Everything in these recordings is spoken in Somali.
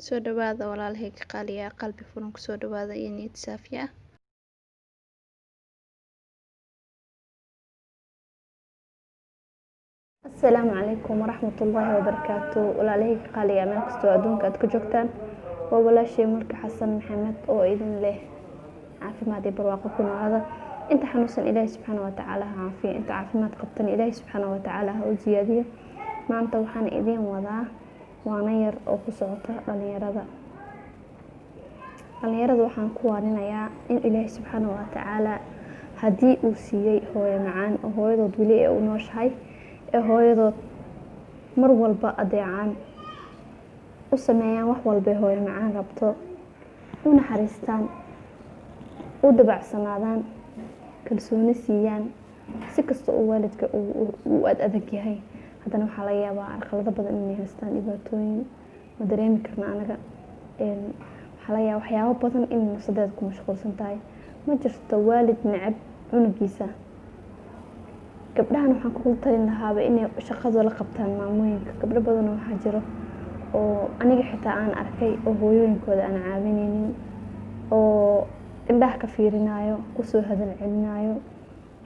soo dhawaada walaalahayga qaaliya qalbi furan ku soo dhawaada iyo niyad saafi ah. Assalaamu calaykum waraxmatullaahi wabarakaatu. walaalahayga qaaliya meel kastoo adduunka aad ka joogtaan, waa walaashay Mulki Xasan Maxamed oo idin leh caafimaad iyo barwaaqo ku noolaada. inta xanuunsan Ilaahay subxaanahu wa tacaala ha caafiyo, inta caafimaad qabtan Ilaahay subxaanahu wa tacaala ha u ziyaadiyo. maanta waxaan idin wadaa waana yar oo ku socota dhalinyarada. waxaan ku waarinayaa in Ilaahay subxaanahu wa tacaala haddii uu siiyey hooyo macaan oo hooyadood weli ee u nooshahay, ee hooyadood mar walba adeecaan, u sameeyaan wax walba ee hooyo macaan rabto, u naxariistaan, u dabacsanaadaan, kalsooni siiyaan. si kasta oo waalidka uu adag yahay, haddana waxaa laga yaabaa arqalado badan inay haystaan, dhibaatooyin ma dareemi karna anaga. waxaa laga yaabaa waxyaabo badan inay nafsadeeda ku mashquulsan tahay. ma jirto waalid necab cunugiisa. gabdhahan waxaan kugu talin lahaaba inay shaqada la qabtaan maamooyinka. gabdho badan waxaa jiro oo aniga xitaa aan arkay oo hooyooyinkooda aan caawinaynin, oo indhaha ka fiirinayo, kusoo hadal celinayo.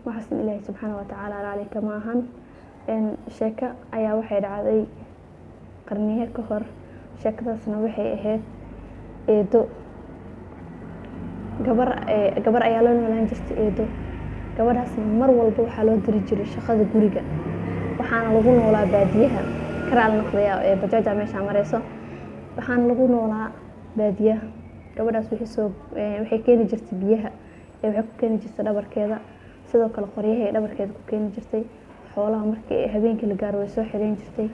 waxaasna Ilaahay subxaanahu wa tacaala raali kama ahan. sheeko ayaa waxay dhacday qarniyo ka hor. sheekadaasna waxay ahayd eedo. gabar ayaa loo noolaan jirtay eedo. gabadhaasna mar walba waxaa loo diri jiray shaqada guriga, waxaana lagu noolaa baadiyaha. karaal noqdaya ee bajaaja meesha mareyso, waxaana lagu noolaa baadiyaha. gabadhaas waxay keeni jirtay biyaha, waxay ku keeni jirtay dhabarkeeda, sidoo kale qoryaha ay dhabarkeeda ku keeni jirtay. xoolaha markii habeenkii la gaaro way soo xireen jirtay.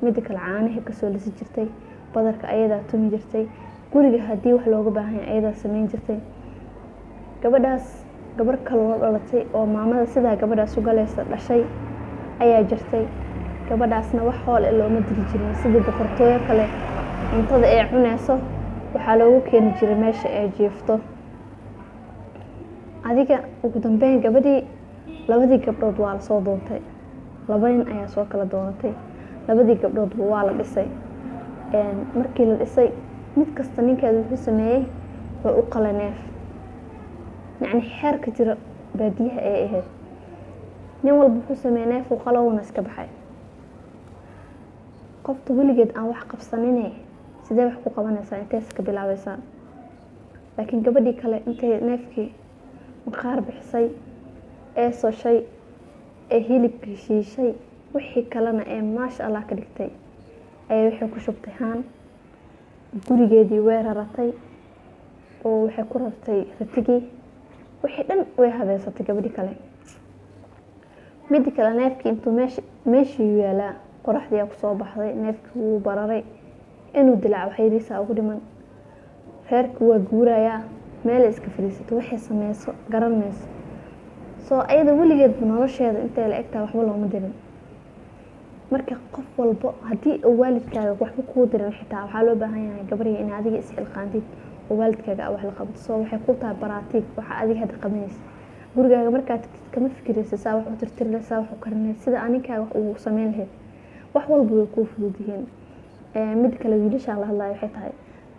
midda kale caanaha kasoo lisi jirtay, badarka ayadaa tumi jirtay, guriga haddii wax looga baahan yahay ayadaa sameyn jirtay. gabadhaas gabar kaloo dhalatay oo maamada sidaa gabadhaas u galaysa dhashay ayaa jirtay. gabadhaasna wax hool looma diri jirin, sidii boqortooyo kale cuntada ay cuneyso waxaa loogu keeni jiray meesha ay jiifto. adiga ugu dambeyn labadii gabdhood waa lasoo doontay. 2 nin ayaa soo kala doonatay. labadii gabdhoodba waa la dhisay. markii la dhisay, mid kasta ninkeeda wuxuu sameeyey waa u qala neef. yacni xeerka jira baadiyaha ay ahayd, nin walba wuxuu sameeyey neef u qalo uuna iska baxay. qofta weligeed aan wax qabsanine sidee wax ku qabanaysaa, intee iska bilaabaysaa? laakiin gabadhii kale intay neefkii maqaar bixisay, ee soshay, ee hilibkii shiishay, wixii kalena ee maasha Allah ka dhigtay, ayay waxay ku shubtay haan. gurigeedii way raratay oo waxay ku rartay ratigii. wixii dhan way habeysatay gabadhii kale. midda kale neefkii intuu meeshii yaalaa, qoraxdii ayaa kusoo baxday, neefkii wuu bararay. inuu dilaac waxyariisa ugu dhiman. reerkii waa guurayaa, meel iska fadhiisato, waxay sameyso garan mayso. soo ayada weligeedba nolosheeda intay la egtahay waxba looma dirin. marka qof walba haddii uu waalidkaaga waxba kuu dirin, xitaa waxaa loo baahan yahay gabarya in adiga is ilqaantid oo waalidkaaga wax la qabto. soo waxay ku tahay baraatiig waxa adiga hadda qabanaysa. gurigaaga markaad tagtid kama fikiraysa saa wax u tirtiraysa, saa wax u karinaysa, sida aninkaaga wax uu sameyn lahayd. wax walba way kuu fudud yihiin. mid kale wiilasha la hadlayo waxay tahay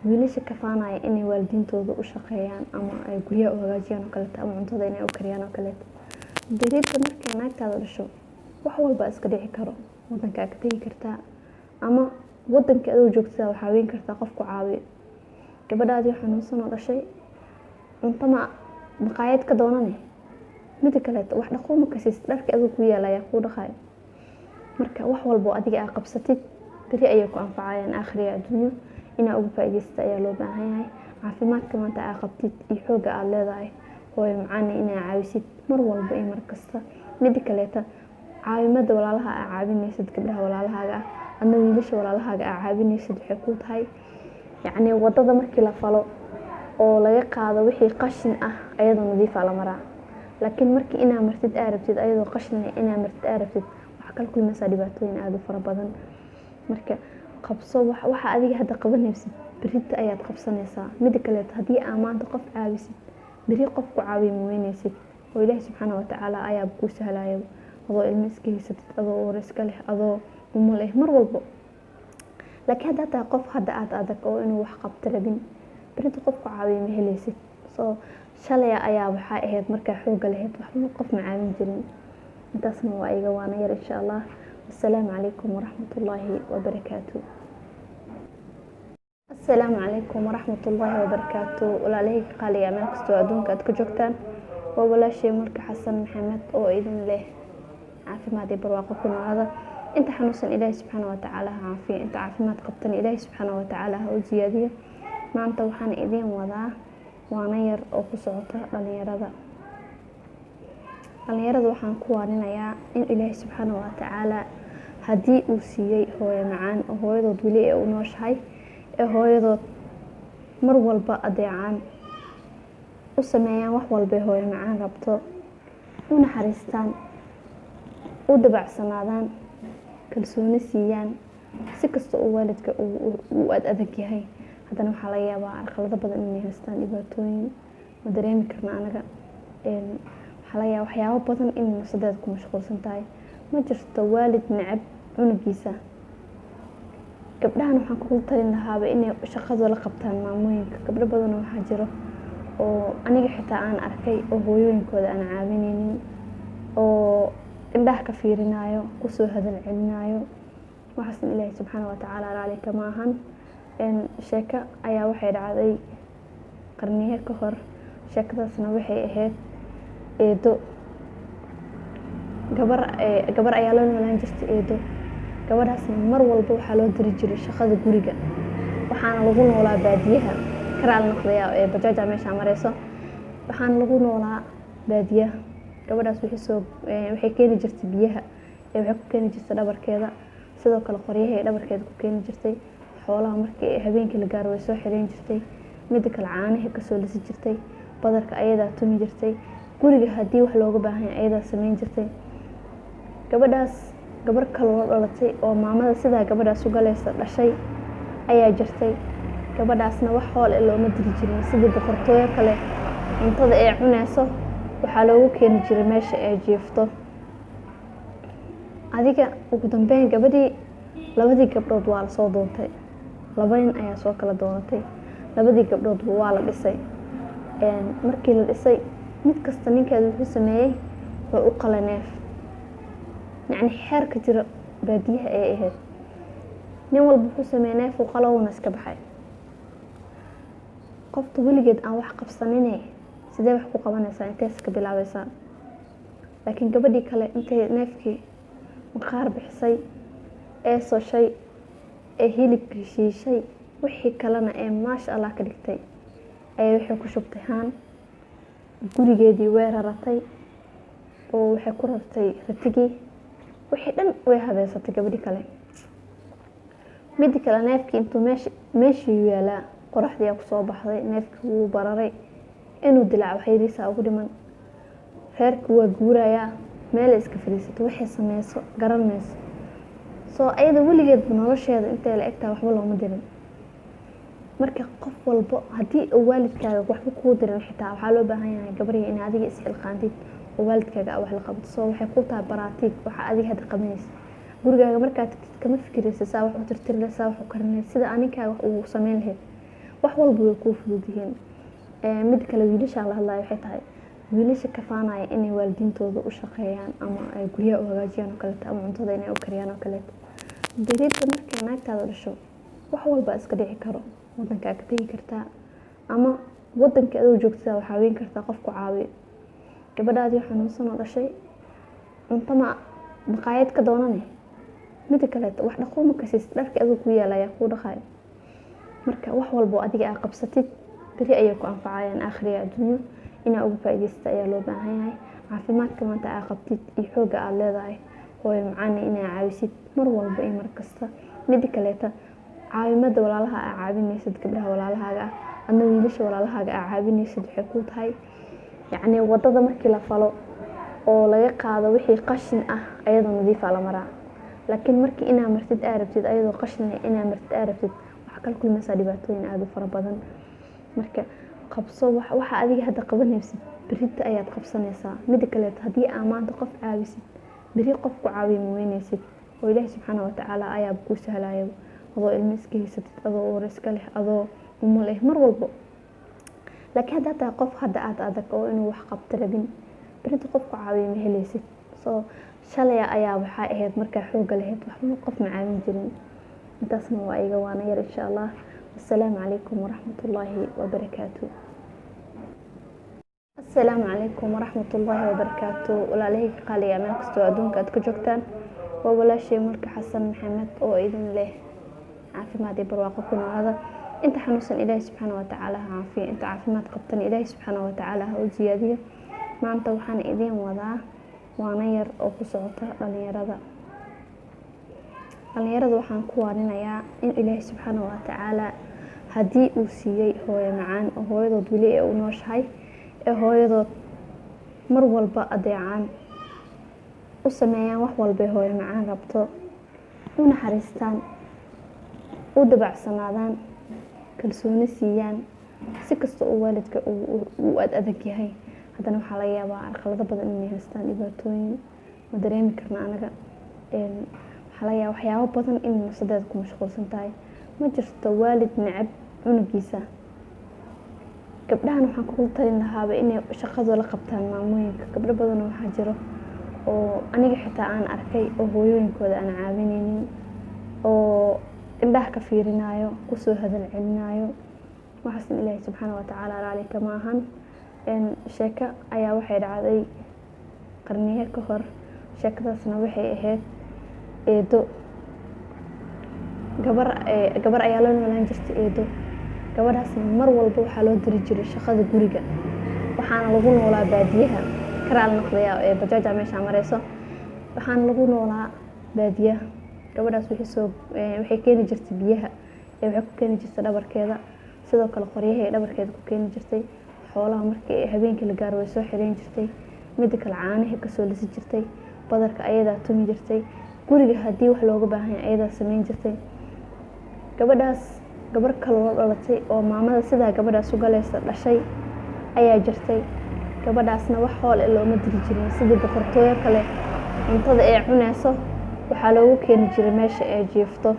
wiilasha ka faanaya inay waalidiintooda u shaqeeyaan ama ay guryaha u hagaajiyaan oo kaleeto, ama cuntada inay u kariyaan oo kaleeto. berita markay naagtaada dhasho wax walba iska dhici karo. wadankaa ka tegi kartaa, ama wadanka adoo joogtada waxaa weyn kartaa qof ku caawiyo. gabadhaadii xanuunsan oo dhashay, cunto ma maqaayad ka doonane, midda kaleeto wax dhaqo ma kasiis, dharka adoo ku yaala ayaa kuu dhaqayo. marka wax walba oo adiga aad qabsatid beri ayay ku anfacayaan aakhiriya adduunyo. inaa uga faa'iidaysta ayaa loo baahan yahay. caafimaadka maanta aad qabtid iyo xooga aad leedahay, hooyo macaan inaa caawisid mar walba iyo mar kasta. midda kaleeto caawimada walaalaha aad caawinaysid, gabdhaha walaalahaaga ah, adna wiilasha walaalahaaga aad caawinaysid, waxay ku tahay yacni wadada markii la falo oo laga qaado wixii qashin ah ayadoo nadiif ah la maraa. laakiin markii inaa martid aad rabtid ayadoo qashin inaa martid aad rabtid, waxaa kala kulmaysaa dhibaatooyin aad u fara badan. marka qabso waxa adiga hadda qabanaysid, berita ayaad qabsanaysaa. midda kaleeto haddii aad maanta qof caawisid, beri qof ku caawiya ma weynaysid, oo Ilaahay subxaanahu wa tacaala ayaa kuu sahlayo. adoo ilmo iska haysatid, adoo uur iska leh, adoo umul mar walba laakiin hadda taa qof hadda aad adag oo inuu wax qabto rabin berita qofku caawiyo ma helaysid. soo shalay ayaa waxaa ahayd markaa xooga lahayd waxba qof ma caawin jirin. intaasna waa iga waana yar insha allah. assalaamu calaykum waraxmatullaahi wabarakaatu. assalaamu calaykum waraxmatullaahi wabarakaatu. walaalahayga qaaliga meel kastoo adduunka aad ku joogtaan, waa walaashay Mulki Xasan Maxamed oo idin leh caafimaad iyo barwaaqo ku noolaada. inta xanuunsan ilaahay subxaanahu wa tacaala ha caafiyo, inta caafimaad qabtana ilaahay subxaanahu wa tacaala ha u ziyaadiyo. maanta waxaan idin wadaa waana yar oo ku socota dhalinyarada. waxaan ku waarinayaa in ilaahay subxaanahu wa tacaala haddii uu siiyey hooyo macaan oo hooyadood weli ee u nooshahay, ee hooyadood mar walba adeecaan, u sameeyaan wax walba hooyo macaan rabto, u naxariistaan, u dabacsanaadaan, kalsooni siiyaan. si kasta oo waalidka uu adag yahay, haddana waxaa laga yaabaa carqalado badan inay haystaan, dhibaatooyin ma dareemi karna anaga. waxaa laga yaabaa waxyaabo badan in nafsadeeda ku mashquulsan tahay. ma jirto waalid necab cunugiisa. gabdhahan waxaan kugu talin lahaaba inay shaqada la qabtaan maamooyinka. gabdho badan waxaa jiro oo aniga xitaa aan arkay oo hooyooyinkooda aan caawinaynin, oo indhaha ka fiirinayo, kusoo hadal celinayo. waxaasna ilaahay subxaanahu wa tacaala raali kama ahan. sheeko ayaa waxay dhacday qarniyo ka hor. sheekadaasna waxay ahayd eedo. gabar ayaa loo noolaan jirtay eedo. gabadhaasna mar walba waxaa loo diri jiray shaqada guriga, waxaana lagu noolaa baadiyaha. karaal noqdaya ee bajaaja meesha mareyso, waxaana lagu noolaa baadiyaha. gabadhaas waxay keeni jirtay biyaha, waxay ku keeni jirtay dhabarkeeda, sidoo kale qoryaha ay dhabarkeeda ku keeni jirtay. xoolaha markii habeenkii la gaaro way soo xireen jirtay. midda kale caanaha kasoo lisi jirtay, badarka ayadaa tumi jirtay, guriga haddii wax looga baahan yahay ayadaa sameyn jirtay. gabadhaas gabar kaloo dhalatay oo maamada sidaa gabadhaas u galaysa dhashay ayaa jirtay. gabadhaasna wax hool looma diri jirin, sidii boqortooyo kale cuntada ay cunayso waxaa loogu keeni jiray meesha ay jiifto. adiga ugu dambeyn labadii gabdhood waa lasoo doontay. laba nin ayaa soo kala doonatay. labadii gabdhoodba waa la dhisay. markii la dhisay, mid kasta ninkeeda wuxuu sameeyey way u qala neef. yacni xeerka jira baadiyaha ay ahayd, nin walba wuxuu sameeyey neef uu qalo uuna iska baxay. qofta weligeed aan wax qabsanine sidee wax ku qabanaysaa, intee iska bilaabaysaa? laakiin gabadhii kale intay neefkii maqaar bixisay, ee soshay, ee hilibkii shiishay, wixii kalena ee maasha allah ka dhigtay, ayay waxay ku shubtay haan. gurigeedii way raratay oo waxay ku rartay ratigii. wixii dhan way habeysatay gabadhii kale. midii kale neefkii intuu meeshii yaalaa, qoraxdii ayaa kusoo baxday, neefkii wuu bararay. inuu dilaac waxyariisaa ugu dhiman. reerkii waa guurayaa, meelay iska fadhiisato, waxay sameyso garan mayso. soo ayada weligeedba nolosheeda intay la egtahay waxba looma dirin. marka qof walba haddii waalidkaaga waxba kuu dirin xitaa waxaa loo baahan yahay gabarya in adiga isxilqaantid oo waalidkaaga wax la qabto. soo waxay ku tahay baraatiig waxa adiga hadda qabanaysa. gurigaaga markaad tagtid kama fikiraysa saa wax u tirtirle, saa wax u karinay, sida aninkaaga wax uu sameyn lahayd. wax walba way kuu fudud yihiin. mid kale wiilasha la hadlayo waxay tahay wiilasha kafaanaya inay waalidiintooda u shaqeeyaan ama ay guryaha u hagaajiyaan oo kaleeto, ama cuntada inay u kariyaan oo kaleeto. berita markay naagtaada dhasho wax walba iska dhici karo. wadankaa ka tegi kartaa, ama wadanka adoo joogtada waxaa weyn kartaa qof ku caawiyo. gabadhaadii xanuunsan oo dhashay, cunto maqaayad ka doonane, mida kaleeto wax dhaqo ma kasiis, dharkii adoo ku yaalayaa kuu dhaqaayo. marka wax walbo adiga aad qabsatid beri ayay ku anfacayaan aakhiriya adduunyo. inaa ugu faa'iidaysta ayaa loo baahan yahay. caafimaadka maanta aad qabtid iyo xooga aad leedahay, hooyo macaan inaa caawisid mar walba iyo mar kasta. mida kaleeto caawimada walaalaha aad caawinaysid, gabdhaha walaalahaaga ah, adna wiilasha walaalahaaga aad caawinaysid, waxay ku tahay yacni wadada markii la falo oo laga qaado wixii qashin ah ayadoo nadiif ah la maraa. laakiin markii inaa martid aad rabtid ayadoo qashin leh inaa martid aad rabtid, waxaa kala kulmaysaa dhibaatooyin aad u fara badan. marka qabso waxa adiga hadda qabanaysid berita ayaad qabsanaysaa. mida kaleeto haddii aad maanta qof caawisid, beri qof ku caawiyo ma weynaysid, oo ilaahay subxaanahu wa tacaala ayaa kuu sahlayo. adoo ilmo iska haysatid, adoo uur iska leh, adoo umo leh, mar walbo. laakiin haddaa tahay qof hadda aad adag oo inuu wax qabto rabin, berita qof ku caawiya ma helaysid. soo shalay ayaa waxaa ahayd markaa xooga lahayd waxba qof ma caawin jirin. intaasna waa iga waana yar insha allah. assalaamu calaykum waraxmatullaahi wabarakaatu. السلام عليكم ورحمة الله وبركاته. ولا عليه قالي أنا كستو أدونك أدك جوكتان ولا شيء ملك حسن محمد أو إذن له عافي ما دي برواقكم. هذا أنت حنوصل إلهي سبحانه وتعالى عافية، أنت عافي ما تقبتني إلهي سبحانه وتعالى وزيادية ما أنت وحان إذين وضع وانير أو قصوته لنيرد وحان كوانين يا إن إلهي سبحانه وتعالى هدي وسيي هو معان وهو يضد ولي أو نوش هاي hooyadood mar walba adeecaan u sameeyaan wax walba hooyo macaan rabto, u naxariistaan, u dabacsanaadaan, kalsooni siiyaan. si kasta oo waalidka uu adag yahay haddana waxaa laga yaabaa arqalado badan inay haystaan, dhibaatooyin ma dareemi karna anaga. waxaa laga yaabaa waxyaabo badan in nafsadeeda ku mashquulsan tahay. ma jirto waalid necab cunugiisa. gabdhahan waxaan ku talin lahaaba inay shaqada la qabtaan maamooyinka. gabdho badan waxaa jiro oo aniga xitaa aan arkay oo hooyooyinkooda aan caawinaynin, oo indhaha ka fiirinayo, kusoo hadal celinayo. waxaasna ilaahay subxaanahu watacaala raali kama ahan. sheeko ayaa waxay dhacday qarniyo ka hor. sheekadaasna waxay ahayd eedo gabar ayaa la noolaan jirtay eedo. gabadhaasna mar walba waxaa loo diri jiray shaqada guriga, waxaana lagu noolaa baadiyaha. karaal noqdaya ee bajaaja meesha mareyso, waxaana lagu noolaa baadiyaha. gabadhaas waxay keeni jirtay biyaha waxay ku keeni jirtay dhabarkeeda, sidoo kale qoryaha dhabarkeeda ku keeni jirtay. xoolaha markii habeenkii la gaaro way soo xireen jirtay. midda kale caanaha kasoo lisi jirtay, badarka ayadaa tumi jirtay. guriga haddii wax looga baahan yahay ayadaa samayn jirtay. gabadhaas gabar kale oo dhalatay oo maamada sidaa gabadhaas u galaysa dhashay ayaa jirtay. gabadhaasna wax hool looma diri jirin, sidii boqortooyo kale cuntada ay cunayso waxaa loogu keeni jiray meesha ay jiifto.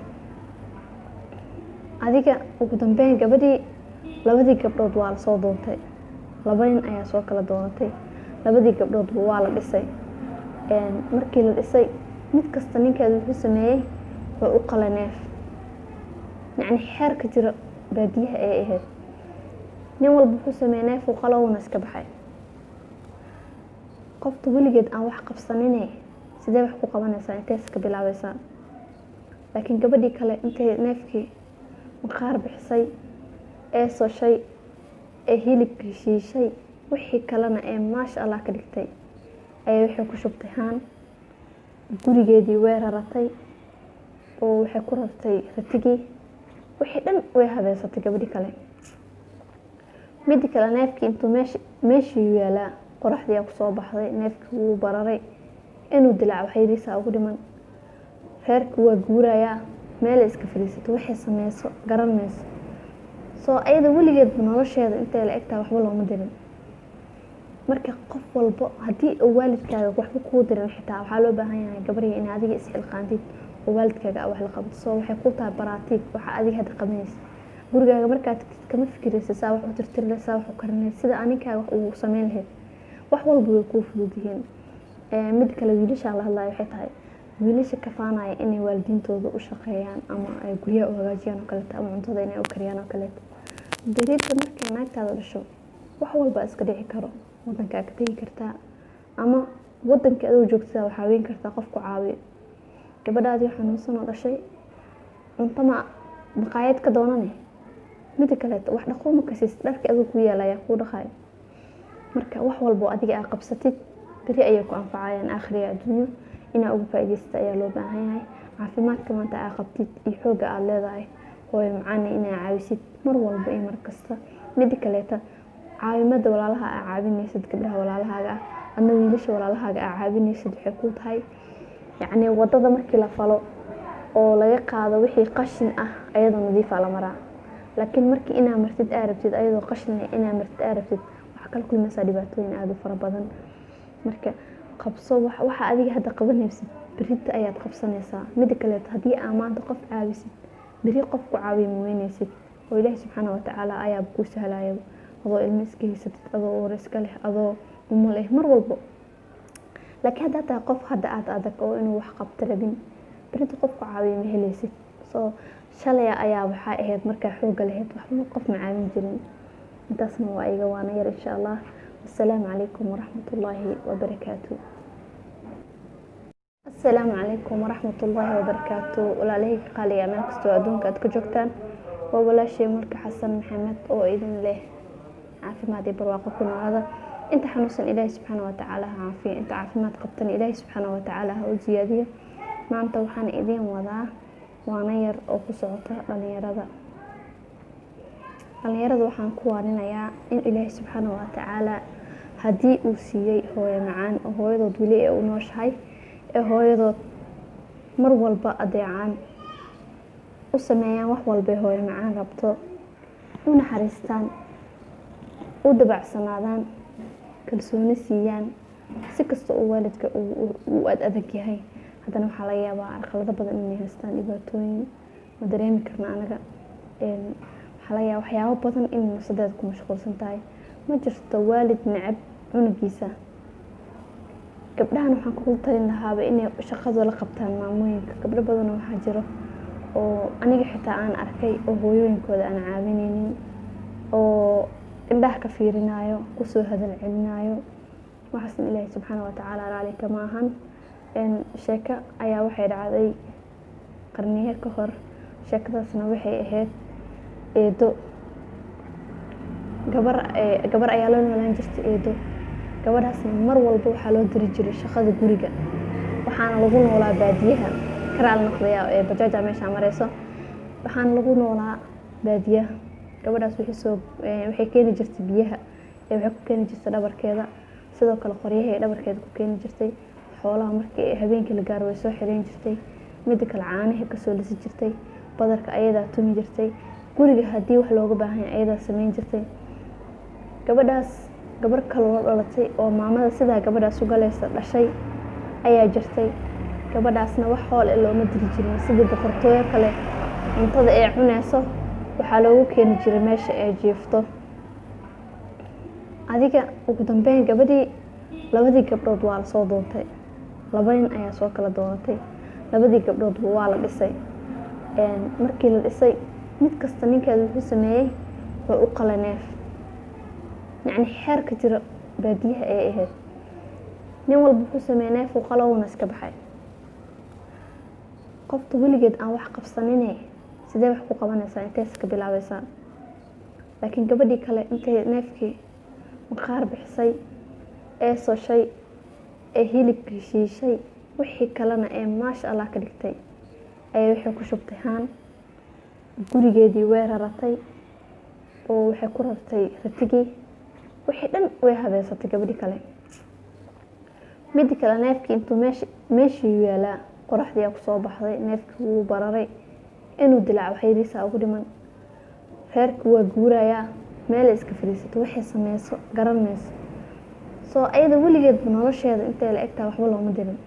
adiga ugu dambeyn labadii gabdhood waa la soo doontay. laba nin ayaa soo kala doonatay. labadii gabdhoodba waa la dhisay. markii la dhisay mid kasta ninkeeda wuxuu sameeyey wuxuu u qalay neef. yacni xeer ka jira baadiyaha ay ahayd. nin walba wuxuu sameeyey neef uu qalo uuna iska baxay. qofta weligeed aan wax qabsanine sidee wax ku qabanaysaa, intee iska bilaabaysaa. laakiin gabadhii kale intay neefkii maqaar bixisay ee soshay ee hilibkii shiishay wixii kalena ee maasha allah ka dhigtay ayay waxay ku shubtay haan. gurigeedii way raratay oo waxay ku rartay ratigii. wixii dhan way habeysatay gabadhii kale. midii kale neefkii intuu meeshii yaalaa qoraxdii kusoo baxday. neefkii wuu bararay inuu dilaac waxyadiisa ugu dhiman. reerkii waa guurayaa, meel iska fadhiisato waxay sameyso garan mayso. soo ayada weligeedba nolosheeda intay la egtahay waxba looma dirin. marka qof walbo haddii waalidkaaga waxba kuu dirin xitaa waxaa loo baahan yahay gabarya in adiga isxilqaantid oo waalidkaaga wax la qabto. soo waxay ku tahay baraatiig waxa adiga hadda qabanaysa. gurigaaga markaad kama fikiraysa saa wax u tirtirle, saa wax u karinaysa, sida aninkaaga wax uu sameyn lahayd. wax walba way kuu fudud yihiin. mid kale wiilasha la hadlayo waxay tahay wiilasha kafaanaya inay waalidiintooda u shaqeeyaan ama ay guryaha u hagaajiyaan oo kaleeto, ama cuntada inay u kariyaan oo kaleeto. berita markay naagtaada dhasho wax walba iska dhici karo. wadankaa ka tegi kartaa ama wadanka adoo joogtada waxaa weyn kartaa qof ku caawiyo. gabadhaadii xanuunsan oo dhashay cunto maqaayad ka doonane, mida kaleeto wax dhaqo ma kasiis, dharka adoo ku yaalayaa kuu dhaqaayo. marka wax walbo adiga aad qabsatid beri ayay ku anfacayaan aakhiriya adduunyo. inaa uga faa'iidaysta ayaa loo baahan yahay. caafimaadka maanta aad qabtid iyo xooga aad leedahay hooyo macaan inaa caawisid mar walba iyo mar kasta. mida kaleeto caawimada walaalaha aad caawinaysid, gabdhaha walaalahaaga ah, adna wiilasha walaalahaaga aad caawinaysid waxay ku tahay yacni wadada markii la falo oo laga qaado wixii qashin ah ayadoo nadiif ah la maraa. laakiin markii inaa martid aad rabtid ayadoo qashin ah inaa martid aad rabtid waxa kala kulmaysaa dhibaatooyin aad u fara badan. marka qabso waxa adiga hadda qabanaysid berita ayaad qabsanaysaa. mida kaleeto haddii aad maanta qof caawisid beri qof ku caawiyo ma weynaysid oo ilaahay subxaana wa tacaala ayaa kuu sahlaya adoo ilmo iska haysatid adoo uur iska leh adoo umul eh mar walbo. laakiin haddaa tahay qof hadda aad adag oo inuu wax qabto rabin berinta qof ku caawiyo ma helaysid. soo shalay ayaa waxaa ahayd markaa xooga lahayd waxba qof ma caawin jirin. intaasna waa iga waana yar insha allah. assalaamu calaykum waraxmatullaahi wabarakaatu. السلام عليكم ورحمة الله وبركاته. ولا لهيك قالي أنا كستو أدونك أتكجوكتان ولا شيء مرك حسن محمد أو إذن له عافي ما دي برواقكم هذا أنت حنوصل إلهي سبحانه وتعالى عافي أنت عافي ما تقبتني إلهي سبحانه وتعالى وزيادية ما أنت وحان إذين وضع وانير أو قصعطة لنيرد وحان كوانينا يا إن إلهي سبحانه وتعالى هدي أوسيي هو معان وهو يضو دولي أو نوش هاي hooyadood mar walba adeecaan u sameeyaan wax walba hooyo macaan rabto u naxariistaan u dabacsanaadaan kalsooni siiyaan si kasta oo waalidka uu adag yahay haddana waxaa laga yaabaa arqalado badan inay haystaan dhibaatooyin ma dareemi karna anaga waxaa laga yaabaa waxyaabo badan in nafsadeeda ku mashquulsan tahay ma jirto waalid necab cunugiisa. gabdhahan waxaan ku talin lahaaba inay shaqada la qabtaan maamooyinka. gabdho badan waxaa jiro oo aniga xitaa aan arkay oo hooyooyinkooda aan caawinaynin oo indhaha ka fiirinayo kusoo hadal celinayo waxaasna ilaahay subxaana wa tacaala raali kama ahan. sheeko ayaa waxay dhacday qarniyo ka hor. sheekadaasna waxay ahayd eedo gabar ayaa loo noolaan jirtay eedo. gabadhaasna mar walba waxaa loo diri jiray shaqada guriga waxaana lagu noolaa baadiyaha karaal noqdaya ee bajaaja meesha mareyso waxaana lagu noolaa baadiyaha. gabadhaas waxay keeni jirtay biyaha waxay ku keeni jirtay dhabarkeeda sidoo kale qoryaha ee dhabarkeeda ku keeni jirtay xoolaha markii habeenkii la gaaro way soo xireen jirtay mid kale caanaha ka soo lisi jirtay badarka ayadaa tumi jirtay guriga haddii wax looga baahan yahay ayadaa sameyn jirtay. gabadhaas gabar kale oo dhalatay oo maamada sidaa gabadhaas u galaysa dhashay ayaa jirtay. gabadhaasna wax xool ee looma diri jirin sidii boqortooyo kale cuntada ay cunayso waxaa loogu keeni jiray meesha ay jiifto. adiga ugu dambeyn labadii gabdhood waa la soo doontay. laba nin ayaa soo kala doonatay. labadii gabdhood waa la dhisay. markii la dhisay mid kasta ninkeeda wuxuu sameeyey waa u qala neef yacni xeerka jira baadiyaha ay ahayd nin walba wuxuu sameeyey neef uu qalo uuna iska baxay. qofta weligeed aan wax qabsanine sidee wax ku qabanaysaa intees ka bilaabaysaa. laakiin gabadhii kale intay neefkii maqaar bixisay ee soshay ee hilibkii shiishay wixii kalena ee maasha allah ka dhigtay ayay waxay ku shubtay haan gurigeedii way raratay oo waxay ku rartay ratigii wixii dhan way habeysatay gabadhii kale. mid kale neefkii intuu meeshii yaalaa qoraxdii ku soo baxday neefkii wuu bararay inuu dilaac waxyadiisa ugu dhiman. reerkii waa guurayaa meel iska fadhiisato waxay sameyso garan mayso. soo ayada weligeed nolosheeda intay la egtaa waxba looma dirin.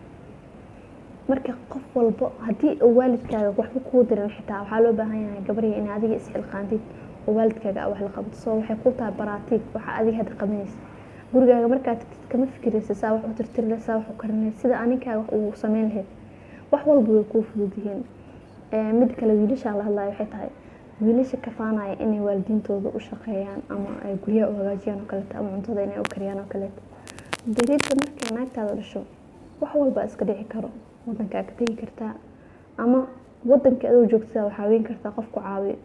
marka qof walba haddii waalidkaaga waxba kuu dirin xitaa waxaa loo baahan yahay gabarya in adiga isxilqaantid oo waalidkaaga wax la qabto. soo waxay ku tahay baraatiig waxa adiga hadda qabanaysa gurigaaga markaad tagtid kama fikiraysa saa wax u tirtiraysa wax u karinaysa sida aninkaaga wax uu sameyn lahayd wax walba way kuu fudud yihiin. mid kale wiilasha la hadlayo waxay tahay wiilasha ka faanaya inay waalidiintooda u shaqeeyaan ama ay guryaha u hagaajiyaan oo kaleeto ama cuntada inay u kariyaan oo kaleeto. dariiqa markay naagtaada dhasho wax walba iska dhici karo. wadankaa ka tegi kartaa ama wadanka adoo joogtada waxaa weyn kartaa qof ku caawiyo.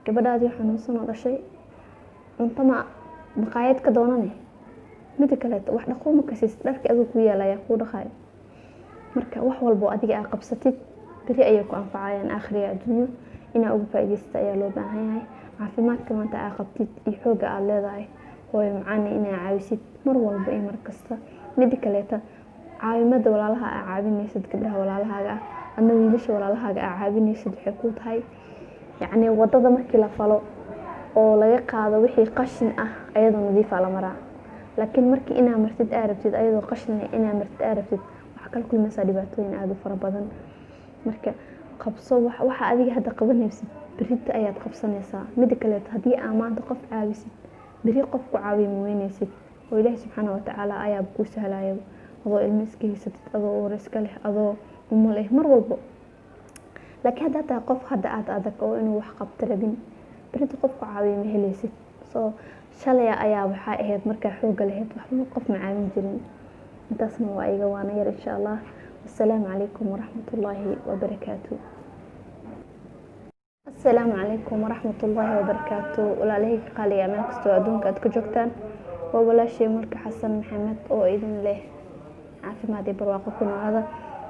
gabadhaadii xanuunsan oo dhashay cunto maqaayad ka doonane mid kaleeto wax dhaqo ma kasiis dharka adoo ku yaalayaa kuu dhaqaayo. marka wax walba adiga aad qabsatid beri ayay ku anfacayaan aakhiriya adduunyo inaa uga faa'iidaysta ayaa loo baahan yahay. caafimaadka maanta aad qabtid iyo xooga aad leedahay hooyo macaan inaa caawisid mar walba iyo mar kasta. mid kaleeto caawimada walaalaha aad caawinaysid gabdhaha walaalahaaga ah adna wiilasha walaalahaaga aad caawinaysid waxay ku tahay yacni wadada markii la falo oo laga qaado wixii qashin ah ayadoo nadiif ah la maraa. laakiin markii inaa martid aad rabtid ayadoo qashin inaa martid aad rabtid waxa kala kulmaysaa dhibaatooyin aad u fara badan. marka qabso waxa adiga hadda qabanaysid berita ayaad qabsanaysaa. Mid kale haddii aad maanta qof caawisid beri qof ku caawiyo ma weynaysid oo Ilaahay subxaanahu wa tacaala ayaa kuu sahlayo adoo ilmo iska haysatid adoo uur iska leh adoo umul eh mar walbo. laakiin hadda taa qof hadda aad adag oo inuu wax qabto rabin berita qof ku caawiyo ma helaysid. soo shalay ayaa waxaa ahayd markaa xoogga lahayd waxba qof ma caawin jirin. intaasna waa iga waana yar insha Allah. السلام عليكم ورحمة الله وبركاته. السلام عليكم ورحمة الله وبركاته. ولا عليك قال يا ملك استوعدون كاد كجوكتان ولا شيء ملك حسن محمد أو إذن له عافي ما دي برواقكم هذا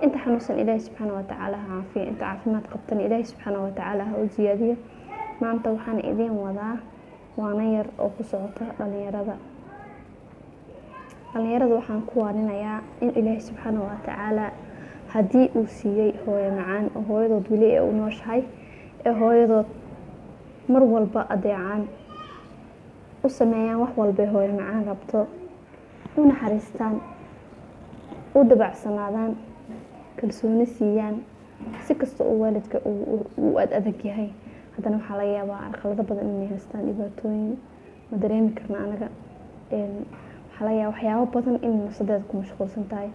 أنت حنوصل إلهي سبحانه وتعالى عافية أنت عافي ما تقبطني إلهي سبحانه وتعالى هو زيادية ما أنت وحان إذين وضع وانير أو قصعته dhalinyarada waxaan ku waarinayaa in Ilaahay subxaanahu wa ta'ala hadii uu siiyay hooyo macaan oo hooyadood wili ee u nooshahay ee hooyadood mar walba adeecaan u sameeyaan wax walba hooyo macaan rabto u naxariistaan u dabacsanaadaan kalsooni siiyaan si kasta oo waalidka uu adag yahay haddana waxa laga yaabaa arqalada badan inay haystaan dhibaatooyin ma dareemi karna anaga حلايا وحياة بطن إن نصدقكم مشغول سنتاي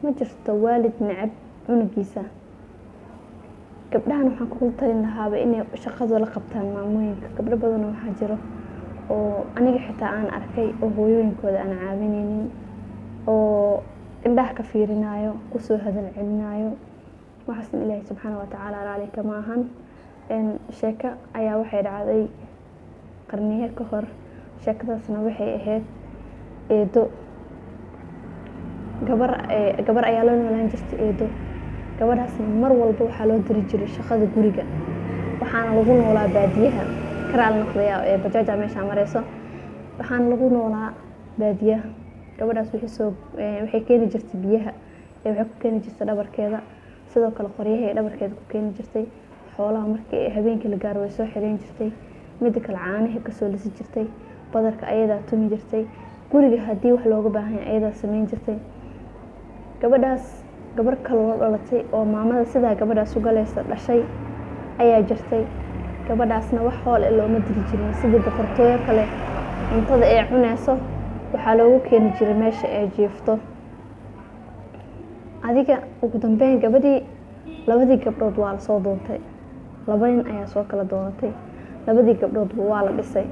ما جرت والد نعب عنقيسة قبلها نحن قلت لها بإني شخص ولا قبتها معموين قبل بدنا وحجره وأنا حتى أنا أركي وهوين كذا أنا عابيني وإنده كفيرنايو قصو هذا العنايو وحسن الله سبحانه وتعالى عليك معهن إن شكا أيا وحيد عادي قرنيه كهر شكا سنوحي إهيد eedo gabar ayaa loo noolaan jirtay eedo gabadhaas mar walba waxa loo diri jiray shaqada guriga waxaana lagu noolaa baadiyaha karaal noqdaya ee bajaaja meesha mareyso waxaana lagu noolaa baadiyaha gabadhaas waxay keeni jirtay biyaha waxay ku keeni jirtay dhabarkeeda sidoo kale qoryaha ee dhabarkeeda ku keeni jirtay xoolaha markii habeenkii la gaaro way soo xireen jirtay mid kale caanaha ka soo lisi jirtay badarka ayada tumi jirtay guriga hadii wax looga baahan yahay ayada sameyn jirtay gabadhaas gabar kale oo dhalatay oo maamada sida gabadhaas u galaysa dhashay ayaa jirtay gabadhaasna wax hool looma diri jirin sida dafartooyo kale cuntada ay cunayso waxa loogu keeni jiray meesha ay jiifto adiga ugu dambeyn gabadhii labadii gabdhood waa la soo doontay laba nin ayaa soo kala doonatay labadii gabdhood waa la dhisay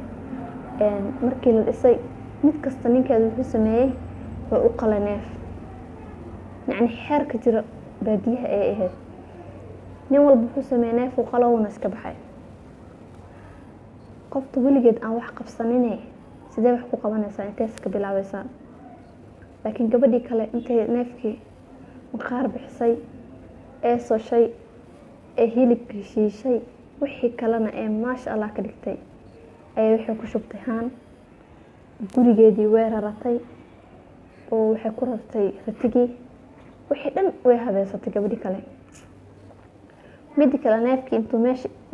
markii la dhisay mid kasta ninkeedu wuxuu sameeyay oo u qalaneef yani xeerka jira baadiyaha ay ahayd nin walba wuxuu sameeyay neef uu qalowna iska baxay qofta weligeed aan wax qabsaninay sidee wax ku qabanaysaa intee iska bilaabaysaa laakiin gabadhii kale intay neefkii maqaar bixisay ee soo shay ee hilibkii shiishay wixii kalena ee maasha Allah ka dhigtay ay waxay ku shubtay haan gurigeedii way raratay oo waxay ku rartay ratigii wixii dhan way habeysatay gabadhii kale mid kale neefkii intuu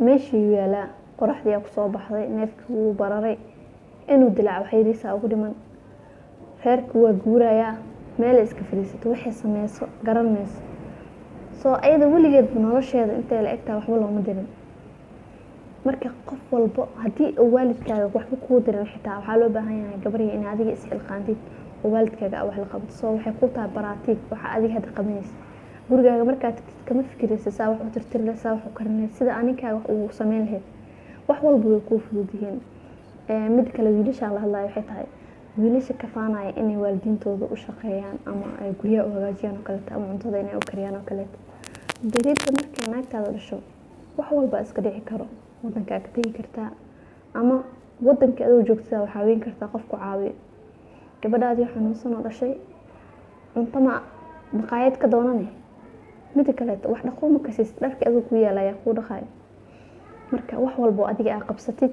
meeshii yaalaa qoraxdii ku soo baxday neefkii wuu bararay inuu dilaac waxaydiisa ugu dhiman reerkii waa guurayaa meel iska fadhiisato waxay sameeyso garanayso soo ayada weligeed nolosheeda intee la egtaa waxba looma dirin marka qof walba hadii waalidkaaga waxba ku dirin xitaa waxa loo baahan yahay gabariyay in adiga is ilqaantid oo waalidkaaga wax la qabto soo waxay ku tahay baraatiig waxa adiga hadda qabanaysa gurigaaga markaad kama fikiraysa saa wax u tirtiraysa wax u karinaysa sida aniga wax uu sameyn lahayd wax walba way ku fududihiin mid kale wiilasha la hadlayo waxay tahay wiilasha ka faanaya inay waalidiintooda u shaqeeyaan ama ay guryaha u hagaajiyaan oo kale ama cuntada inay u kariyaan oo kale dariiqda markay naagtaada dhasho wax walba iska dhici karo wadanka ka tagi kartaa ama wadanka aad joogtaa waxa weyn kartaa qof ku caawiyo gabadhaadii xanuunsan oo dhashay cunto ma baqaayad ka doonane mid kale wax dhaqo ka siis dharka aad ku yeelaya ku dhaqay marka wax walba adiga aad qabsatid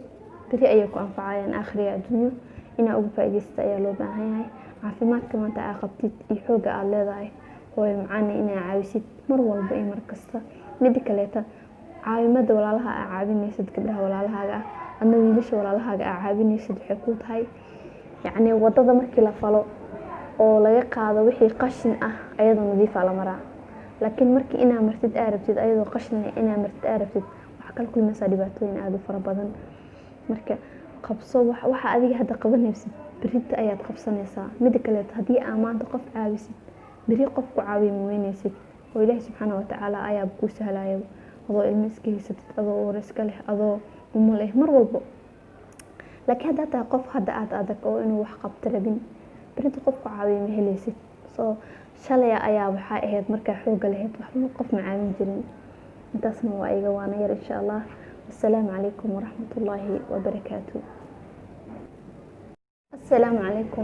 bari ayay ku anfacayaan aakhiriga adduunyo ina ugu faa'iideysto ayaa loo baahan yahay caafimaadka maanta aad qabtid iyo xooga aad leedahay oo macaan inay caawisid mar walba iyo mar kasta mid kale caawimada walaalaha aad caawinaysid gabdhaha walaalahaaga adna wiilasha walaalahaaga aad caawinaysid waxay ku tahay yani wadada markii la falo oo laga qaado wixii qashin ah ayadoo nadiif ah la maraa laakiin markii inaa martid aa rabtid ayadoo qashin leh inaa martid aa rabtid waxaa kala kulmaysaa dhibaatooyin aad u fara badan. Marka qabso waxa adiga hadda qabanaysid berrito ayaad qabsanaysaa. Mida kale haddii aa maanta qof caawisid berri qof ku caawiya ma weynaysid oo Ilaahay subxaanahu wa tacaala ayaa kuu sahlayo adoo ilmo iska haysatid adoo uur iska leh adoo umul eh mar walbo. laakiin haddaa tahay qof hadda aad adag oo inuu wax qabto rabin berrito qof ku caawiya ma helaysid. So shalay ayaa waxaa ahayd markaa xoogga lahayd waxba qof ma caawin jirin. intaasna waa iga waana yar insha Allah. Assalaamu calaykum waraxmatullaahi wabarakaatuh. Assalaamu calaykum.